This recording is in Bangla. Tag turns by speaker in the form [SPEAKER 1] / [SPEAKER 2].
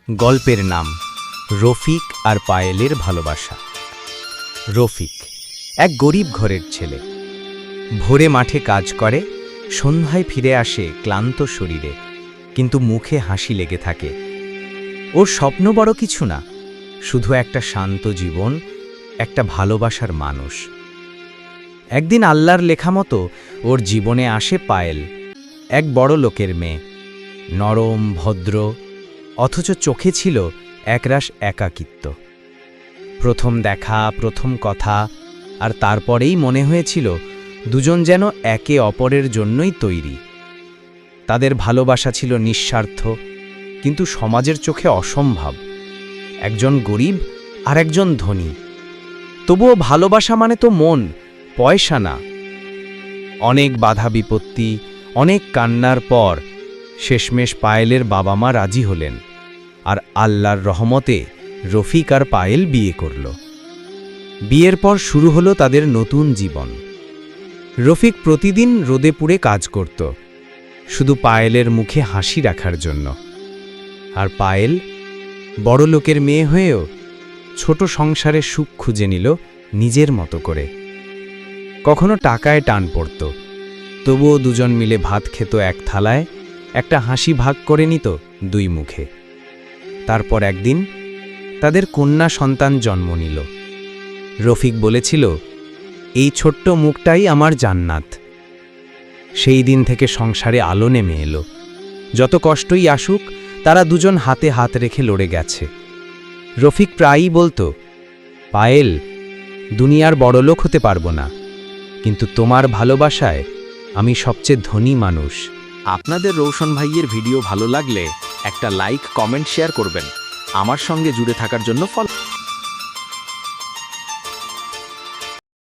[SPEAKER 1] গল্পের নাম রফিক আর পায়েলের ভালোবাসা। রফিক এক গরিব ঘরের ছেলে। ভোরে মাঠে কাজ করে, সন্ধ্যায় ফিরে আসে ক্লান্ত শরীরে, কিন্তু মুখে হাসি লেগে থাকে। ওর স্বপ্ন বড় কিছু না, শুধু একটা শান্ত জীবন, একটা ভালোবাসার মানুষ। একদিন আল্লাহর লেখা মতো ওর জীবনে আসে পায়েল, এক বড় লোকের মেয়ে, নরম ভদ্র, অথচ চোখে ছিল একরাশ একাকিত্ব। প্রথম দেখা, প্রথম কথা, আর তারপরেই মনে হয়েছিল দুজন যেন একে অপরের জন্যই তৈরি। তাদের ভালোবাসা ছিল নিঃস্বার্থ, কিন্তু সমাজের চোখে অসম্ভব। একজন গরিব আর একজন ধনী, তবুও ভালোবাসা মানে তো মন, পয়সা না। অনেক বাধা বিপত্তি, অনেক কান্নার পর শেষমেশ পায়েলের বাবা মা রাজি হলেন, আর আল্লাহর রহমতে রফিক আর পায়েল বিয়ে করল। বিয়ের পর শুরু হলো তাদের নতুন জীবন। রফিক প্রতিদিন রোদে পুড়ে কাজ করত, শুধু পায়েলের মুখে হাসি রাখার জন্য। আর পায়েল বড় লোকের মেয়ে হয়েও ছোট সংসারে সুখ খুঁজে নিল নিজের মতো করে। কখনো টাকায় টান পড়ত, তবুও দুজন মিলে ভাত খেত এক থালায়, একটা হাসি ভাগ করে নিত দুই মুখে। তারপর একদিন তাদের কন্যা সন্তান জন্ম নিল। রফিক বলেছিল, এই ছোট্ট মুখটাই আমার জান্নাত। সেই দিন থেকে সংসারে আলো নেমে এলো। যত কষ্টই আসুক, তারা দুজন হাতে হাত রেখে লড়ে গেছে। রফিক প্রায়ই বলতো, পায়েল, দুনিয়ার বড়লোক হতে পারবো না, কিন্তু তোমার ভালোবাসায় আমি সবচেয়ে ধনী মানুষ।
[SPEAKER 2] আপনাদের রৌশন ভাইয়ের ভিডিও ভালো লাগলে একটা লাইক, কমেন্ট, শেয়ার করবেন। আমার সঙ্গে জুড়ে থাকার জন্য ফলো